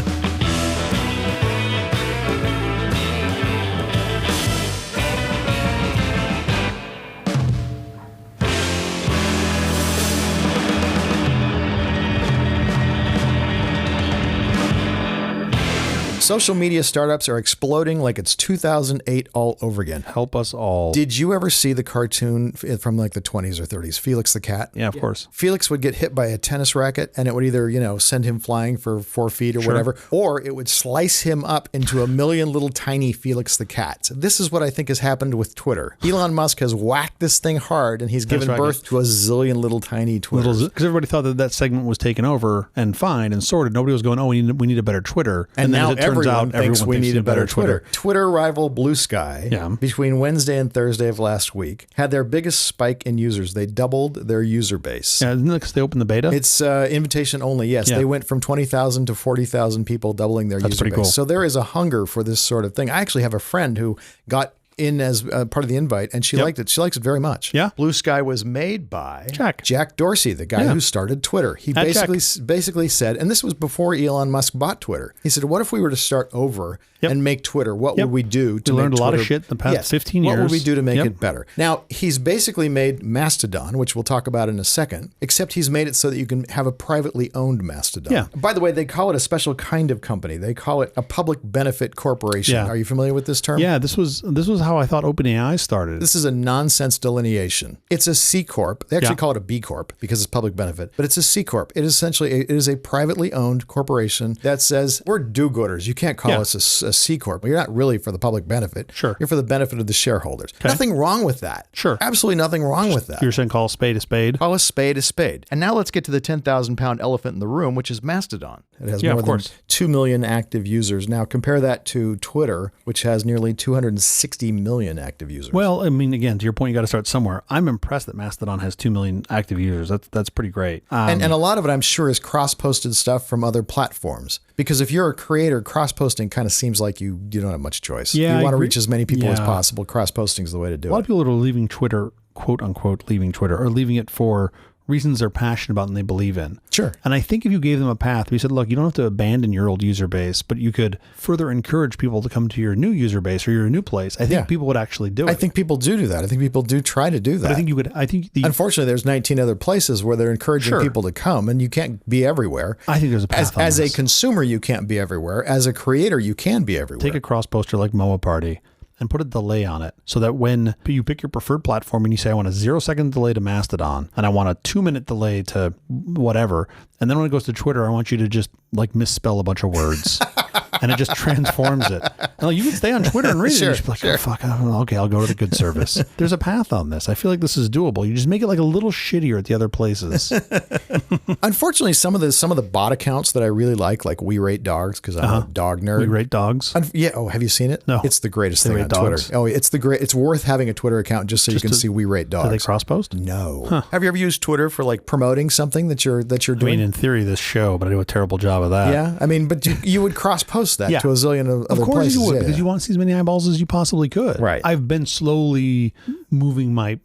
Social media startups are exploding like it's 2008 all over again. Help us all. Did you ever see the cartoon from like the 20s or 30s, Felix the Cat? Yeah, of course. Felix would get hit by a tennis racket and it would either, send him flying for 4 feet or whatever, or it would slice him up into a million little tiny Felix the Cats. This is what I think has happened with Twitter. Elon Musk has whacked this thing hard and he's given birth to a zillion little tiny Twitters. Because everybody thought that segment was taken over and fine and sorted. Nobody was going, oh, we need a better Twitter. And now everyone thinks we need a better Twitter. Twitter rival Blue Sky, between Wednesday and Thursday of last week, had their biggest spike in users. They doubled their user base. Yeah, isn't it because they opened the beta? It's invitation only, yes. Yeah. They went from 20,000 to 40,000 people doubling their user base. Cool. So there is a hunger for this sort of thing. I actually have a friend who got in as part of the invite, and she liked it. She likes it very much. Yeah. Blue Sky was made by Jack Dorsey, the guy who started Twitter. He basically said, and this was before Elon Musk bought Twitter. He said, what if we were to start over and make Twitter? What would we do to make Twitter? We learned a lot of shit in the past 15 years. What would we do to make it better? Now, he's basically made Mastodon, which we'll talk about in a second, except he's made it so that you can have a privately owned Mastodon. Yeah. By the way, they call it a special kind of company. They call it a public benefit corporation. Yeah. Are you familiar with this term? Yeah, this was how I thought OpenAI started. This is a nonsense delineation. It's a C Corp. They actually call it a B Corp because it's public benefit, but it's a C Corp. It is essentially a privately owned corporation that says we're do-gooders. You can't call us a C Corp. You're not really for the public benefit. Sure. You're for the benefit of the shareholders. Okay. Nothing wrong with that. Sure. Absolutely nothing wrong with that. You're saying call a spade a spade? Call a spade a spade. And now let's get to the 10,000-pound elephant in the room, which is Mastodon. It has more than 2 million active users. Now compare that to Twitter, which has nearly 260 million active users. Well, I mean, again, to your point, you got to start somewhere. I'm impressed that Mastodon has 2 million active users. That's pretty great. And a lot of it, I'm sure, is cross-posted stuff from other platforms. Because if you're a creator, cross-posting kind of seems like you don't have much choice. Yeah, you want to reach as many people as possible. Cross-posting is the way to do it. A lot of people that are leaving Twitter, quote unquote, leaving Twitter, are leaving it for reasons they're passionate about and they believe in. Sure. And I think if you gave them a path, we said, look, you don't have to abandon your old user base, but you could further encourage people to come to your new user base or your new place. I think people would actually do it. I think people do that. I think people do try to do that. But I think you could, unfortunately, there's 19 other places where they're encouraging people to come and you can't be everywhere. I think there's a path As a consumer, you can't be everywhere. As a creator, you can be everywhere. Take a cross poster like Moa Party and put a delay on it so that when you pick your preferred platform and you say, I want a 0-second delay to Mastodon and I want a 2-minute delay to whatever. And then when it goes to Twitter, I want you to just like misspell a bunch of words and it just transforms it. Now, you can stay on Twitter and read it. And you're like, oh, fuck. Okay, I'll go to the good service. There's a path on this. I feel like this is doable. You just make it like a little shittier at the other places. Unfortunately, some of the bot accounts that I really like We Rate Dogs, because I'm a dog nerd. We Rate Dogs? Yeah. Oh, have you seen it? No. It's the greatest thing on Twitter. Oh, it's worth having a Twitter account just so you can see We Rate Dogs. Do they cross post? No. Huh. Have you ever used Twitter for like promoting something that you're doing? I mean, in theory, this show, but I do a terrible job job of that. Yeah. I mean, but you would cross-post that to a zillion other places. Of course you would, because you want to see as many eyeballs as you possibly could. Right. I've been slowly moving my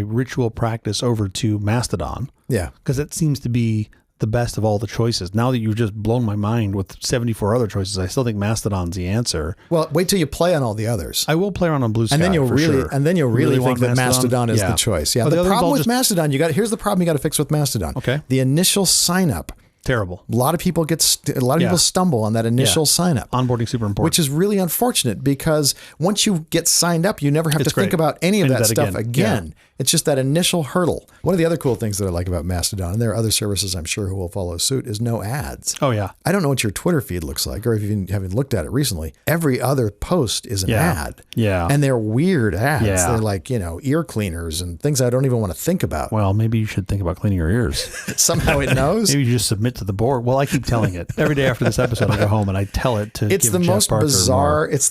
ritual practice over to Mastodon. Yeah. Because it seems to be the best of all the choices. Now that you've just blown my mind with 74 other choices, I still think Mastodon's the answer. Well, wait till you play on all the others. I will play around on Blue Sky, and then you'll really think that Mastodon is the choice. Yeah. The problem with Mastodon, here's the problem you got to fix with Mastodon. Okay. The initial sign up. Terrible. A lot of people people stumble on that initial sign up. Onboarding super important. Which is really unfortunate, because once you get signed up, you never have to think about any of that stuff again. Yeah. It's just that initial hurdle. One of the other cool things that I like about Mastodon, and there are other services I'm sure who will follow suit, is no ads. Oh, yeah. I don't know what your Twitter feed looks like, or if you haven't looked at it recently. Every other post is an ad. Yeah. And they're weird ads. Yeah. They're like, ear cleaners and things I don't even want to think about. Well, maybe you should think about cleaning your ears. Somehow it knows. Maybe you just submit to the board. Well, I keep telling it. Every day after this episode, I go home and I tell it to It's the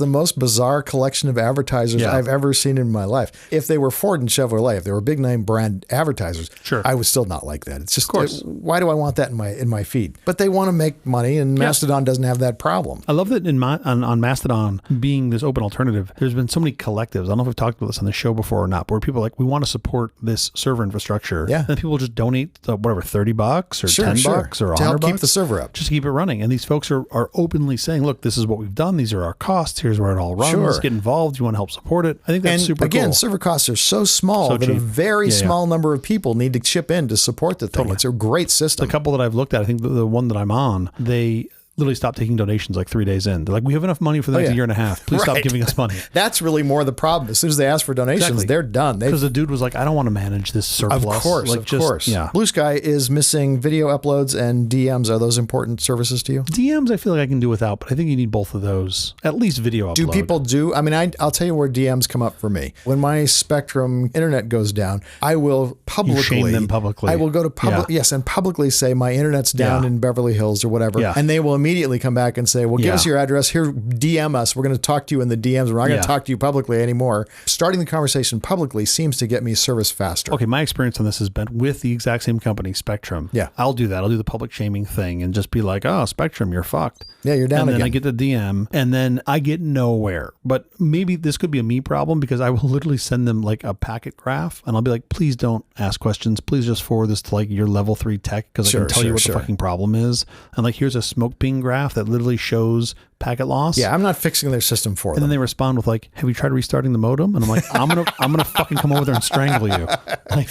most bizarre collection of advertisers I've ever seen in my life. If they were Ford and Chevrolet, if they were big name brand advertisers, sure, I would still not like that. It's just, why do I want that in my feed? But they want to make money, and Mastodon doesn't have that problem. I love that on Mastodon being this open alternative, there's been so many collectives. I don't know if I've talked about this on the show before or not, but where people are like, we want to support this server infrastructure. Yeah. And people just donate whatever, $30 or $10 or $100 to help keep the server up. Just to keep it running. And these folks are openly saying, look, this is what we've done. These are our costs. Here's where it all runs. Sure. Get involved. You want to help support it. I think that's super cool. Again, server costs are so small that a very small number of people need to chip in to support the thing. Totally. It's a great system. The couple that I've looked at, I think the one that I'm on, they literally stopped taking donations like 3 days in. They're like, we have enough money for the next year and a half. Please stop giving us money. That's really more the problem. As soon as they ask for donations, they're done. Because the dude was like, I don't want to manage this surplus. Of course. Yeah. Blue Sky is missing video uploads and DMs. Are those important services to you? DMs, I feel like I can do without, but I think you need both of those. At least video upload. Do people do? I mean, I'll tell you where DMs come up for me. When my Spectrum internet goes down, I will publicly shame them publicly. I will go to and publicly say my internet's down in Beverly Hills or whatever, and they will immediately come back and say, well, give us your address here, DM us. We're going to talk to you in the DMs. We're not going to talk to you publicly anymore. Starting the conversation publicly seems to get me service faster. Okay, my experience on this has been with the exact same company, Spectrum. Yeah. I'll do that. I'll do the public shaming thing and just be like, oh, Spectrum, you're fucked. Yeah, you're down again. And then I get the DM and then I get nowhere. But maybe this could be a me problem, because I will literally send them like a packet graph and I'll be like, please don't ask questions. Please just forward this to like your level 3 tech, because I can tell you what the fucking problem is. And like, here's a smoke ping graph that literally shows packet loss. Yeah, I'm not fixing their system for them. And then they respond with like, have you tried restarting the modem? And I'm like, I'm gonna fucking come over there and strangle you. Like,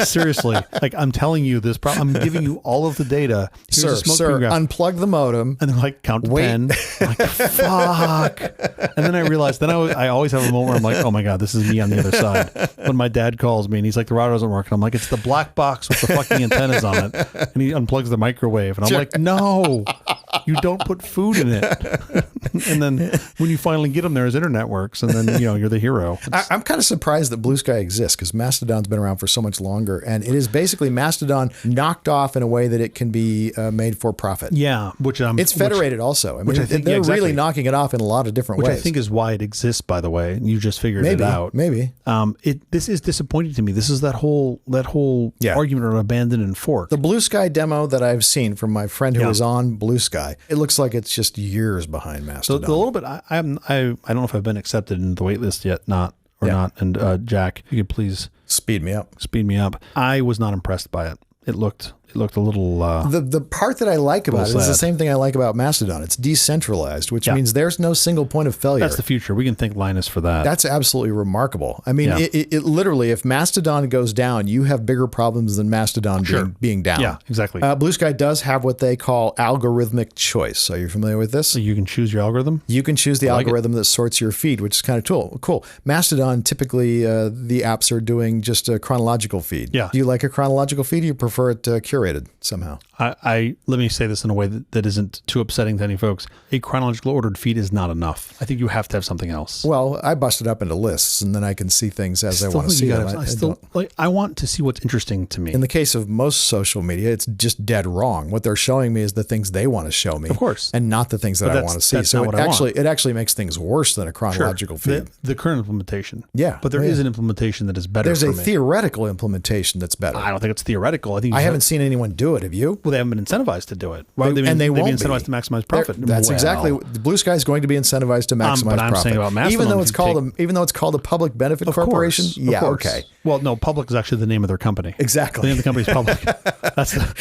seriously, like, I'm telling you this problem. I'm giving you all of the data. Here's sir, unplug the modem. And they're like, count to 10. I'm like, fuck. And then I realized, I always have a moment where I'm like, oh my God, this is me on the other side. When my dad calls me and he's like, the router doesn't work. And I'm like, it's the black box with the fucking antennas on it. And he unplugs the microwave. And I'm like, no, you don't put food in it. And then when you finally get them there, his internet works, and then you're the hero. I'm kind of surprised that Blue Sky exists, because Mastodon's been around for so much longer, and it is basically Mastodon knocked off in a way that it can be made for profit. Yeah, it's federated also. I mean, they're really knocking it off in a lot of different ways. Which I think is why it exists. By the way, you just figured it out. Maybe. This is disappointing to me. This is that whole argument around abandon and fork. The Blue Sky demo that I've seen from my friend who is on Blue Sky, it looks like it's just years behind Mastodon. So a little bit, I don't know if I've been accepted into the wait list yet, not. And Jack, if you could please speed me up. I was not impressed by it. It looked a little... The part that I like about it is the same thing I like about Mastodon. It's decentralized, which means there's no single point of failure. That's the future. We can thank Linus for that. That's absolutely remarkable. I mean, it literally, if Mastodon goes down, you have bigger problems than Mastodon being down. Yeah, exactly. Blue Sky does have what they call algorithmic choice. Are you familiar with this? So you can choose your algorithm? You can choose the algorithm that sorts your feed, which is kind of cool. Mastodon, typically the apps are doing just a chronological feed. Yeah. Do you like a chronological feed, or you prefer it curated somehow? Let me say this in a way that isn't too upsetting to any folks. A chronological ordered feed is not enough. I think you have to have something else. Well, I bust it up into lists, and then I can see things as I want to see them. I want to see what's interesting to me. In the case of most social media, it's just dead wrong. What they're showing me is the things they want to show me, of course, and not the things that I want to see. So it actually makes things worse than a chronological feed. The current implementation, but there is an implementation that is better. There's a theoretical implementation that's better. I don't think it's theoretical. I I haven't seen anyone do it. Have you? Well, they haven't been incentivized to do it. Why would they won't be be incentivized to maximize profit? That's exactly the Blue Sky is going to be incentivized to maximize but I'm profit. saying about Mastodon, even though it's called a public benefit corporation. Yeah, okay. Well, no, Public is actually the name of their company. Exactly. The name of the company is Public.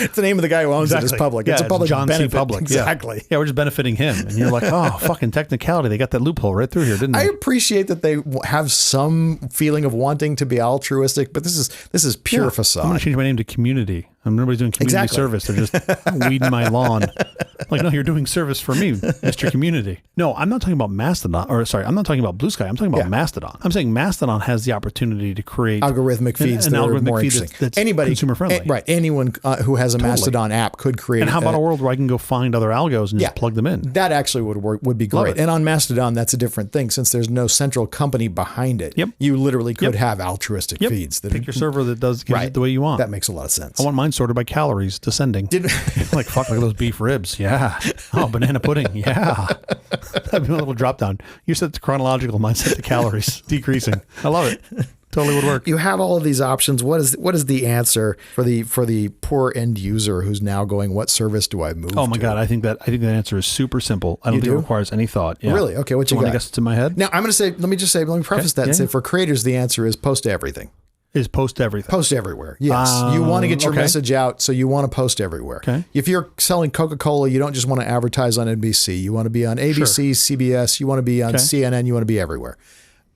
It's the name of the guy who owns it is Public. It's a public John benefit. C. Public. Exactly. Yeah, we're just benefiting him. And you're like, oh, fucking technicality. They got that loophole right through here, didn't they? I appreciate that they have some feeling of wanting to be altruistic, but this is pure facade. I'm going to change my name to Community. Nobody's doing community service. They're just weeding my lawn. Like, no, you're doing service for me, Mr. Community. No, I'm not talking about Mastodon. I'm not talking about Blue Sky. I'm talking about Mastodon. I'm saying Mastodon has the opportunity to create algorithmic feeds that are more interesting. That's consumer friendly. Right. Anyone who has a Mastodon app could create. And how about a world where I can go find other algos and just plug them in? That actually would be great. And on Mastodon, that's a different thing. Since there's no central company behind it, you literally could have altruistic feeds. Pick your server that gives it the way you want. That makes a lot of sense. I want mine sorted by calories descending. Like, fuck, look at those beef ribs. Yeah. Oh, banana pudding. Yeah. That'd be a little drop down. You set the chronological, mine set the calories decreasing. I love it. Totally would work. You have all of these options. What is the answer for the poor end user who's now going, what service do I move to? Oh my God. I think that answer is super simple. I don't think it requires any thought. Yeah. Really? Okay. What you got? I guess it's in my head. Now I'm going to say, let me preface that and say for creators, the answer is post to everything. Is post everything. Post everywhere. Yes. You want to get your message out, so you want to post everywhere. Okay. If you're selling Coca-Cola, you don't just want to advertise on NBC. You want to be on ABC, CBS, you want to be on CNN, you want to be everywhere.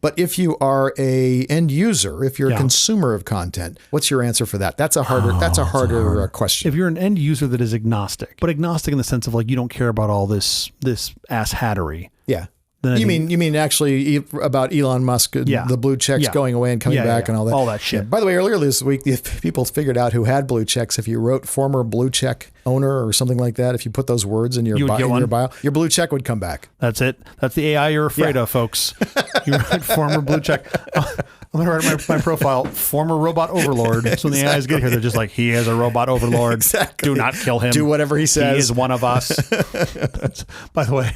But if you are a end user, if you're a consumer of content, what's your answer for that? That's a harder question. If you're an end user that is agnostic, but agnostic in the sense of like you don't care about all this ass hattery. Yeah. You mean actually about Elon Musk, the blue checks going away and coming back and all that? All that shit. Yeah. By the way, earlier this week, people figured out who had blue checks. If you wrote former blue check owner or something like that, if you put those words in your bio, your blue check would come back. That's it. That's the AI you're afraid of, folks. You write former blue check. I'm going to write my profile, former robot overlord. So when the AIs get here, they're just like, he is a robot overlord. Exactly. Do not kill him. Do whatever he says. He is one of us. By the way...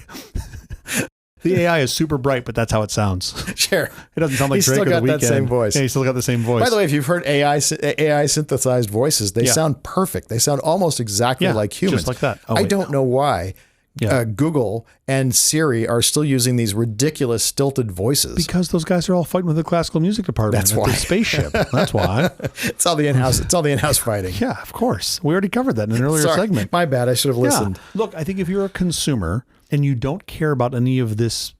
The AI is super bright, but that's how it sounds. Sure. It doesn't sound like Drake or The Weeknd. He's still got that same voice. Yeah, he's still got the same voice. By the way, if you've heard AI synthesized voices, they sound perfect. They sound almost exactly like humans. Just like that. I don't know why Google and Siri are still using these ridiculous stilted voices. Because those guys are all fighting with the classical music department. That's why. The spaceship. That's why. It's all the in-house fighting. Yeah, of course. We already covered that in an earlier segment. My bad. I should have listened. Look, I think if you're a consumer and you don't care about any of this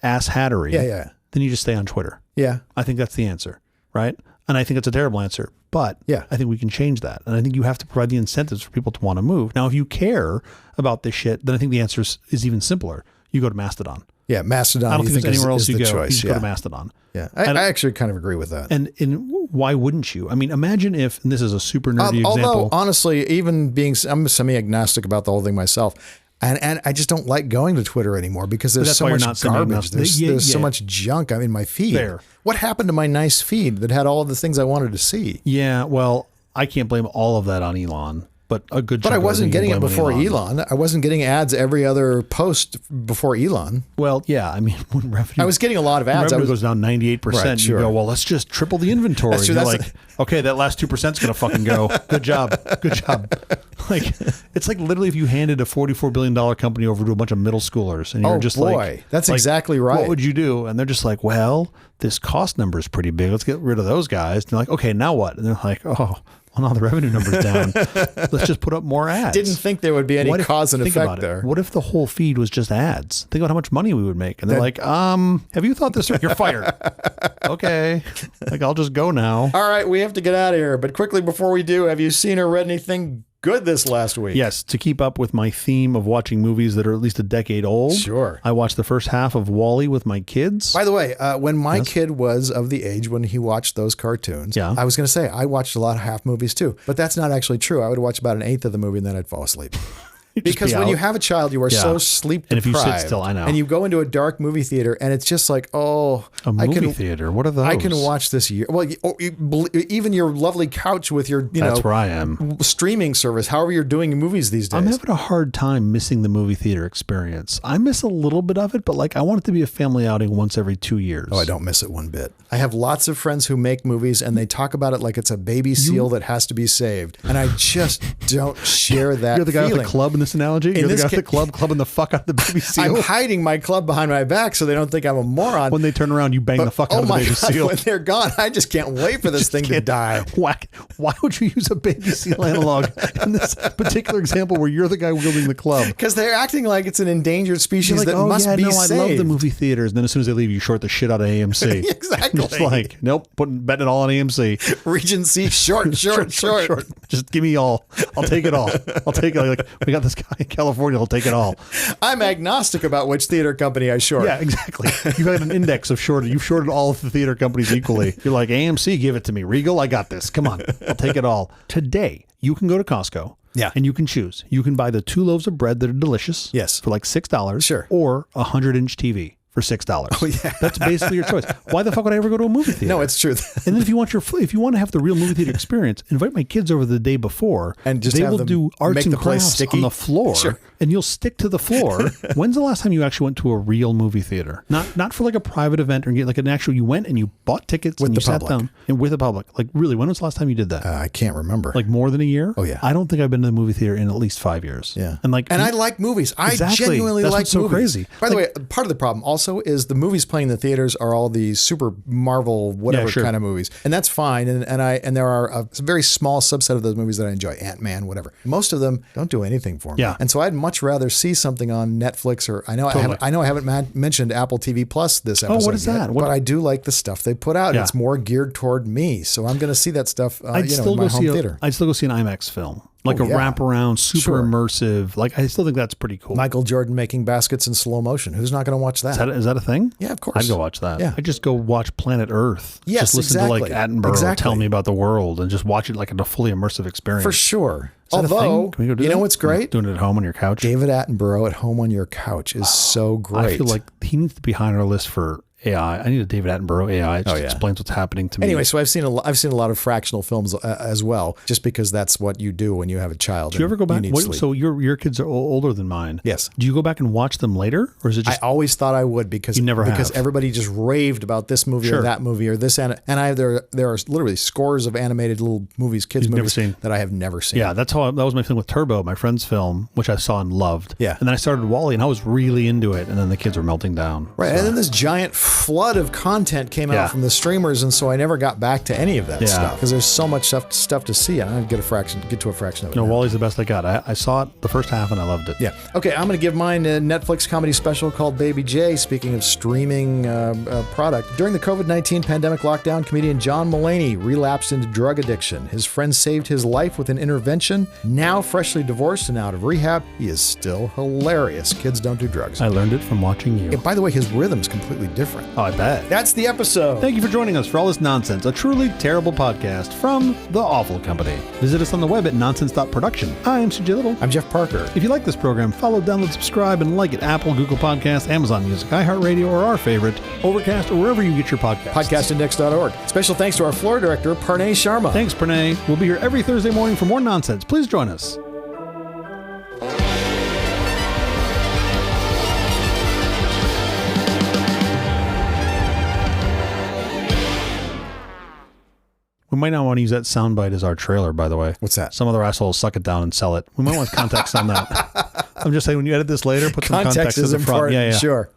ass hattery, then you just stay on Twitter. Yeah. I think that's the answer, right? And I think it's a terrible answer, but I think we can change that. And I think you have to provide the incentives for people to want to move. Now, if you care about this shit, then I think the answer is even simpler. You go to Mastodon. Yeah, Mastodon. I don't think there's anywhere else you go. Choice. You just go to Mastodon. Yeah, I actually kind of agree with that. And why wouldn't you? I mean, imagine if, and this is a super nerdy example. Although, honestly, even I'm semi-agnostic about the whole thing myself. And I just don't like going to Twitter anymore because there's so much garbage. There's so much junk in my feed. Fair. What happened to my nice feed that had all of the things I wanted to see? Yeah, well, I can't blame all of that on Elon. But a good. But I wasn't getting it before Elon. I wasn't getting ads every other post before Elon. Well, yeah. I mean, when revenue, I was getting a lot of ads. Revenue goes down 98%. You go, well, let's just triple the inventory. That's true. You're like, okay, that last 2% is going to fucking go. Good job. Good job. Like, it's like literally if you handed a $44 billion company over to a bunch of middle schoolers and you're just like, that's exactly right. What would you do? And they're just like, well, this cost number is pretty big. Let's get rid of those guys. And they're like, okay, now what? And they're like, oh. Well, now the revenue number's down. Let's just put up more ads. Didn't think there would be any cause and effect there. What if the whole feed was just ads? Think about how much money we would make. And they're like, have you thought this through? You're fired. Okay. Like, I'll just go now. All right, we have to get out of here. But quickly before we do, have you seen or read anything good this last week? Yes, to keep up with my theme of watching movies that are at least a decade old. Sure. I watched the first half of WALL-E with my kids. By the way, when my kid was of the age when he watched those cartoons, I was going to say I watched a lot of half movies too, but that's not actually true. I would watch about an eighth of the movie and then I'd fall asleep. Because when you have a child, you are so sleep deprived. And if you sit still, I know. And you go into a dark movie theater, and it's just like, a movie theater. What are those? I can watch this year. Well, even your lovely couch with your, that's where I am. Streaming service. However, you're doing movies these days. I'm having a hard time missing the movie theater experience. I miss a little bit of it, but like I want it to be a family outing once every 2 years. Oh, I don't miss it one bit. I have lots of friends who make movies, and they talk about it like it's a baby seal that has to be saved, and I just don't share that. You're the guy feeling. with the club in this analogy. You're the guy with the club clubbing the fuck out of the baby seal. I'm hiding my club behind my back so they don't think I'm a moron. When they turn around, you bang the fuck out of the baby seal. When they're gone, I just can't wait for this thing to die. Why would you use a baby seal analog in this particular example where you're the guy wielding the club? Because they're acting like it's an endangered species like, that must be saved. I love the movie theaters. And then as soon as they leave, you short the shit out of AMC. Exactly. Just like, nope, betting it all on AMC. Regency, short. Just give me all. I'll take it all. I'll take it. Like, we got this guy in California. He'll take it all. I'm agnostic about which theater company I short. Yeah, exactly. You've had an index of shorted. You've shorted all of the theater companies equally. You're like, AMC, give it to me. Regal, I got this. Come on. I'll take it all. Today, you can go to Costco. Yeah. And you can choose. You can buy the 2 loaves of bread that are delicious. Yes. For like $6. Sure. Or a 100-inch TV for $6. Oh, yeah. That's basically your choice. Why the fuck would I ever go to a movie theater? No, it's true. And then if you want to have the real movie theater experience, invite my kids over the day before, and just they will do arts and crafts on the floor. Sure. And you'll stick to the floor. When's the last time you actually went to a real movie theater? Not for like a private event or like an actual. You went and you bought tickets with and you the sat public. down and with the public. Like really, when was the last time you did that? I can't remember. Like more than a year? Oh yeah. I don't think I've been to the movie theater in at least 5 years. Yeah. And I like movies. Exactly. I genuinely That's like what's so movies. Crazy. By the way, part of the problem also is the movies playing in the theaters are all these super Marvel whatever kind of movies, and that's fine. And there are a very small subset of those movies that I enjoy. Ant-Man, whatever. Most of them don't do anything for me. Yeah. And so I'd much rather see something on Netflix or I know I haven't mentioned Apple TV Plus this episode. Oh, what is that? But I do like the stuff they put out. Yeah. It's more geared toward me, so I'm going to see that stuff. In my home theater. I'd still go see an IMAX film. Like wraparound, super immersive. Like, I still think that's pretty cool. Michael Jordan making baskets in slow motion. Who's not going to watch that? Is that a thing? Yeah, of course. I'd go watch that. Yeah. I'd just go watch Planet Earth. Yes, just listen to like Attenborough tell me about the world and just watch it like a fully immersive experience. For sure. Although, Can we go do that? What's great? Doing it at home on your couch. David Attenborough at home on your couch is so great. I feel like he needs to be high on our list for AI. I need a David Attenborough AI. It just explains what's happening to me. Anyway, so I've seen a lot of fractional films as well, just because that's what you do when you have a child. Do you ever go back? So your kids are older than mine. Yes. Do you go back and watch them later, or is it just? I always thought I would because everybody just raved about this movie or that movie or this, and there are literally scores of animated little movies, kids movies that I have never seen. Yeah, that was my thing with Turbo, my friend's film, which I saw and loved. Yeah. And then I started WALL-E, and I was really into it, and then the kids were melting down. Right, So. and then this giant flood of content came out from the streamers, and so I never got back to any of that stuff because there's so much stuff to see, and I didn't get to a fraction of it. No, WALL-E's the best I got. I saw it the first half and I loved it. Yeah. Okay, I'm going to give mine a Netflix comedy special called Baby J. Speaking of streaming product, during the COVID-19 pandemic lockdown, comedian John Mulaney relapsed into drug addiction. His friends saved his life with an intervention. Now freshly divorced and out of rehab, he is still hilarious. Kids don't do drugs. I learned it from watching you. And by the way, his rhythm's completely different. Oh, I bet. That's the episode. Thank you for joining us for all this nonsense, a truly terrible podcast from The Awful Company. Visit us on the web at nonsense.production. I'm CJ Little. I'm Jeff Parker. If you like this program, follow, download, subscribe, and like it Apple, Google Podcasts, Amazon Music, iHeartRadio, or our favorite, Overcast, or wherever you get your podcasts. Podcastindex.org. Special thanks to our floor director, Parnay Sharma. Thanks, Parnay. We'll be here every Thursday morning for more nonsense. Please join us. We might not want to use that soundbite as our trailer, by the way. What's that? Some other assholes suck it down and sell it. We might want context on that. I'm just saying, when you edit this later, put some context is at the front. important. Yeah. Sure.